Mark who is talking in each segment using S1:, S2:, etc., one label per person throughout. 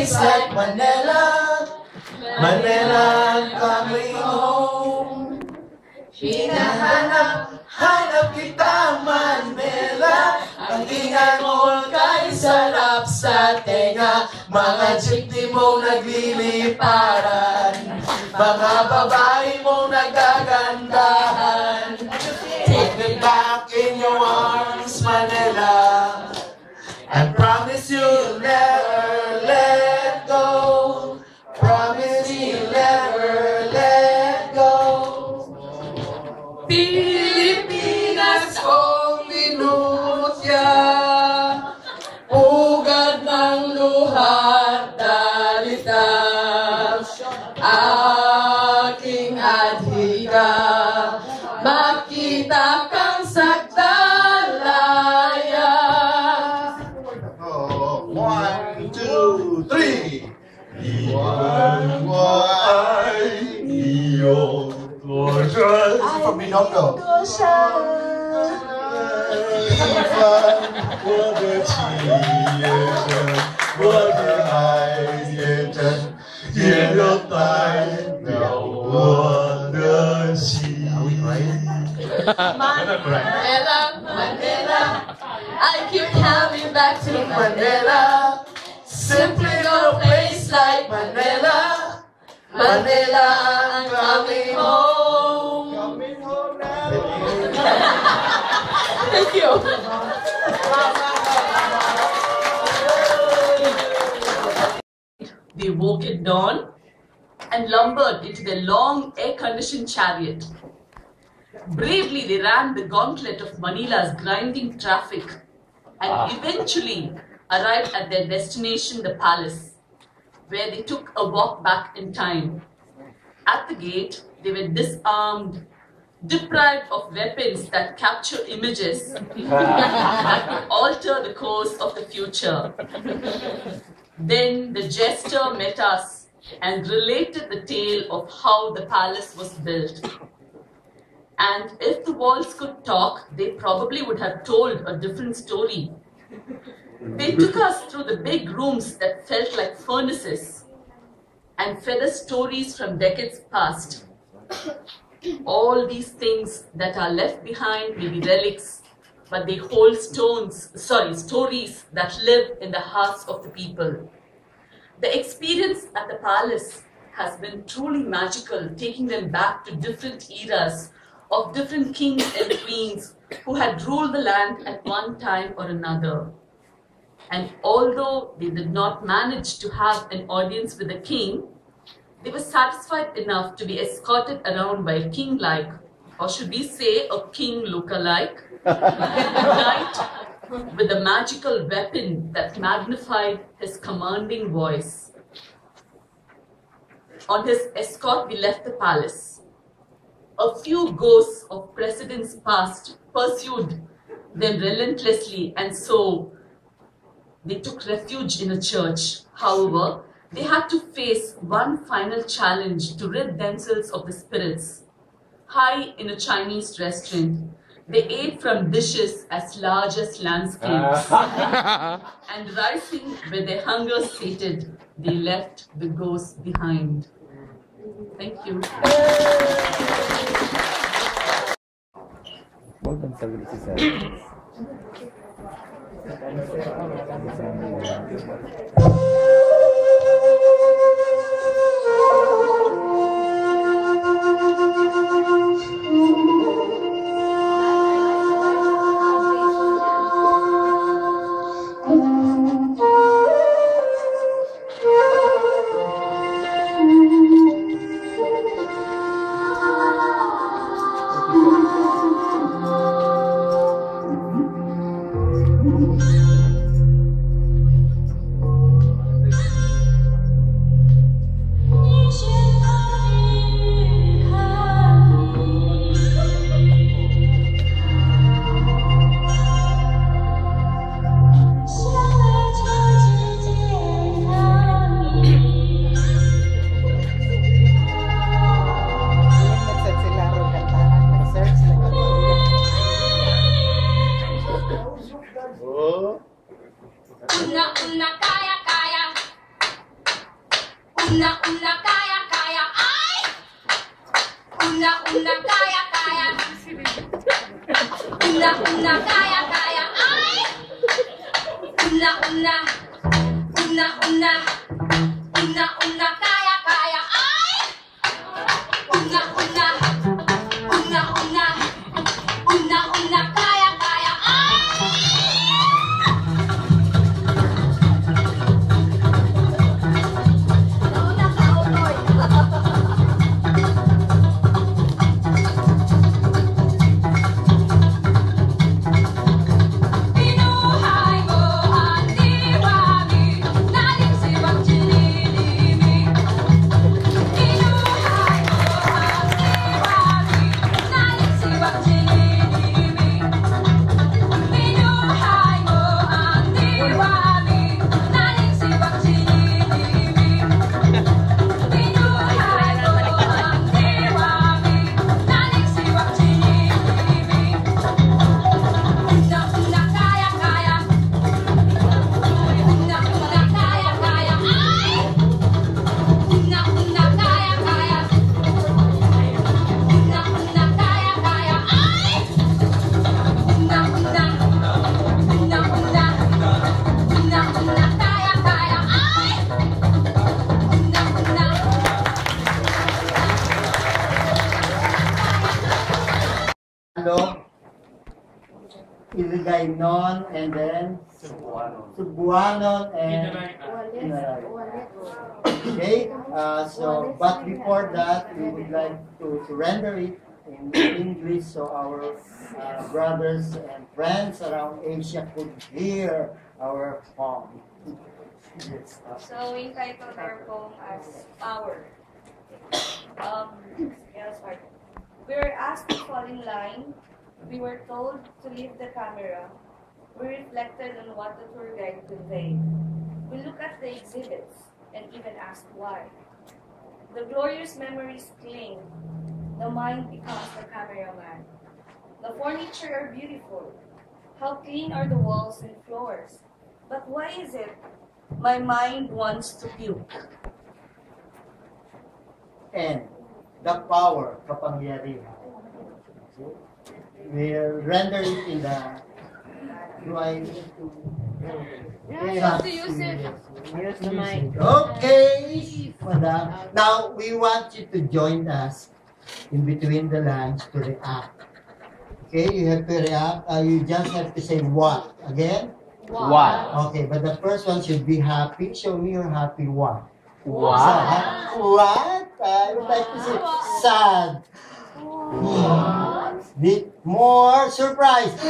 S1: place like Manila, Manila coming home. Hinahanap kita Manila, ang ingay mo kay sarap sa tenga. Mga jeepney mo nagliliparan, mga babae mo nagagandahan. Take me back in your arms, Manila, and promise you'll never let go. Promise you'll never let go. Pilipinas kong minutya, ugat ng luhat dalita, aking adhika, makita kang sagdalaya. 1, 2, 3. 万我爱你有多深？from Binondo。多深？一番我的情也深，我的爱也真，也要代表我的心。Manila, Manila, I keep coming back to Manila. Simply no place like Manila, Manila, I'm coming home. Coming home now. Thank you.
S2: They woke at dawn and lumbered into their long air-conditioned chariot. Bravely they ran the gauntlet of Manila's grinding traffic and eventually arrived at their destination, the palace, where they took a walk back in time. At the gate, they were disarmed, deprived of weapons that capture images that could alter the course of the future. Then the jester met us and related the tale of how the palace was built. And if the walls could talk, they probably would have told a different story. They took us through the big rooms that felt like furnaces and fed us stories from decades past. All these things that are left behind may be relics, but they hold stories that live in the hearts of the people. The experience at the palace has been truly magical, taking them back to different eras of different kings and queens who had ruled the land at one time or another. And although they did not manage to have an audience with the king, they were satisfied enough to be escorted around by a king-like, or should we say a king look-alike, knight with a magical weapon that magnified his commanding voice. On his escort, we left the palace. A few ghosts of presidents past pursued them relentlessly, and so they took refuge in a church. However, they had to face one final challenge to rid themselves of the spirits. High in a Chinese restaurant, they ate from dishes as large as landscapes. And rising with their hunger sated, they left the ghosts behind. Thank you.
S3: Una, kaya, kaya, ay! Una, kaya, kaya. Una, kaya, kaya, ay! Una, kaya, kaya, ay! Una, kaya, kaya, ay! Pinuhay mo ang diwami, naling siwang chinilimi. Pinuhay mo ang diwami, naling siwang chinilimi. Pinuhay mo ang diwami, naling siwang chinilimi. Pinuhay mo ang diwami, naling siwang chinilimi. Una, kaya, kaya. Una, kaya, kaya, ay! Una, kaya, kaya. Una, kaya, kaya, ay! Una, kaya, kaya, ay!
S4: Ilagay non and then Cebuanon and Inaray. Okay, so but before that we would like to render it in English so our brothers and friends around Asia could hear our poem.
S3: So we entitled our poem as Power. We were asked to fall in line. We were told to leave the camera. We reflected on what the tour guide conveyed. We looked at the exhibits and even asked why. The glorious memories cling. The mind becomes the cameraman. The furniture are beautiful. How clean are the walls and floors. But why is it my mind wants to puke?
S4: And the power, kapangyarihan. We'll render it in the. Do I need to?
S3: You have to use it.
S4: Use the mic. Okay, madam. Now we want you to join us in between the lines to react. Okay, you have to react. You just have to say what again.
S1: What?
S4: Okay, but the first one should be happy. Show me your happy what.
S1: What?
S4: What? I would like to say sad. Bit more surprise. I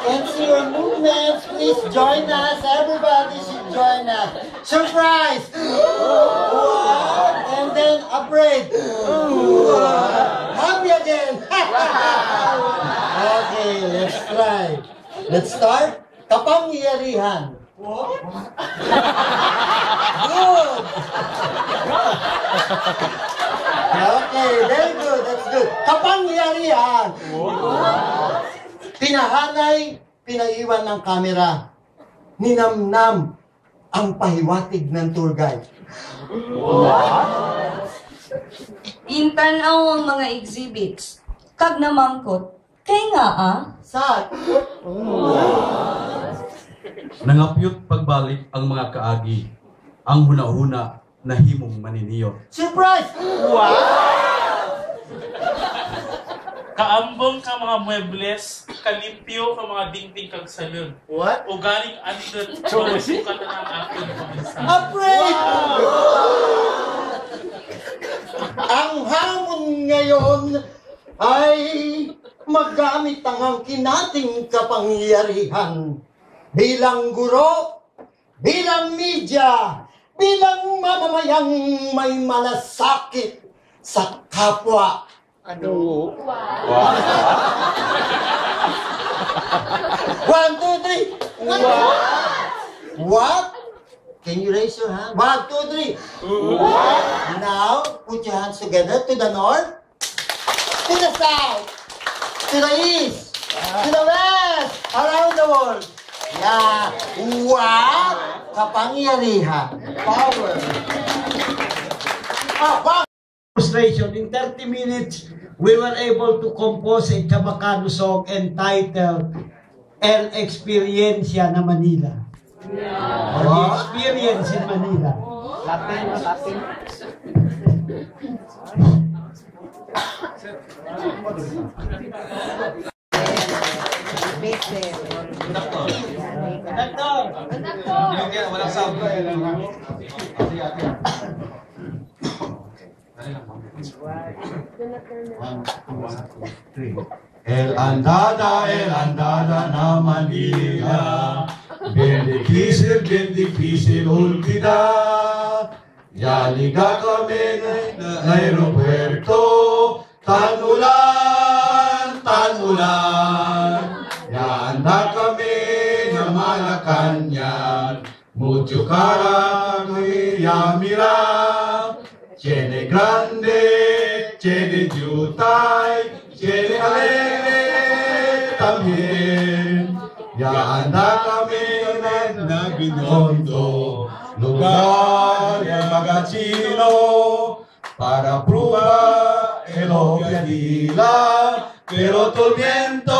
S4: can see your movements. Please join us. Everybody should join us. Surprise. What? And then afraid. Happy again. Okay, let's try. Let's start. Kapangyarihan. What? Good. Okay, very good. That's good. Kapangyarihan. Pinahanay, pinaiwan ng kamera. Ninamnam ang pahiwatig ng tour guide.
S3: Intanaw ang mga exhibits. Kag namangkot. Kay nga
S4: Sad.
S5: Nangapyot pagbalik ang mga kaagi, ang huna-huna na himong maniniyot.
S4: Surprise!
S6: Kaambong ka mga muebles, kalimpyo ka mga dingding kag salon.
S4: What?
S6: O galing andot, mga sukat na ang akong pamisa.
S4: Afraid! Ang hamon ngayon ay magamit ang kinating kapangyarihan. Bilang guro, bilang media, bilang mamamayang may malasakit sa kapwa. Ano?
S1: Wow.
S4: 1, 2, 3. What? Can you raise your hand? 1, 2, 3. Now, put your hands together to the north, to the south, to the east, to the west, around the world.
S7: Yeah. What? Kapangyarihan. Power.
S8: Demonstration. In 30 minutes, we were able to compose a Chabacano song entitled El Experiencia na Manila. Or the experience in Manila.
S4: Latin.
S5: Walang sound. El andada na Manila, bien difícil olvidar. Ya liga kami ng aeropuerto, tan ulan. Ya anda kami ng Malacanang, mucho cara ya mira. Tiene grande, tiene yutay, tiene alegre también. Ya anda kami na Binondo, lugar de magazino, para probar el Opiadila, pero todo el viento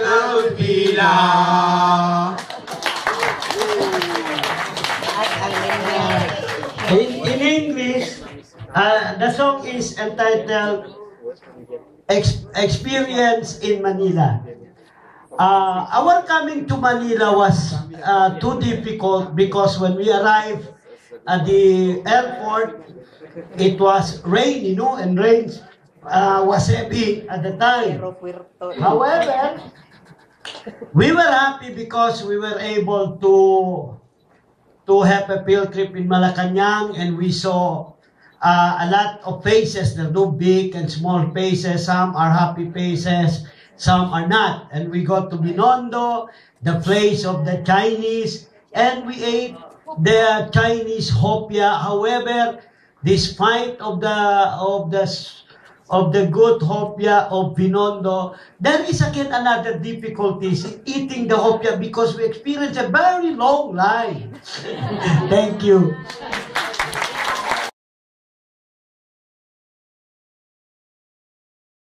S5: la olvida.
S8: In English, the song is entitled Experience in Manila. Our coming to Manila was too difficult because when we arrived at the airport, it was rainy, and rain was heavy at the time. However, we were happy because we were able to have a field trip in Malacanang, and we saw a lot of faces. There are no big and small faces. Some are happy faces, some are not. And we got to Binondo, the place of the Chinese, and we ate the Chinese hopia. However, despite of the good hopia of Binondo, there is again another difficulties in eating the hopia because we experienced a very long line. Thank you.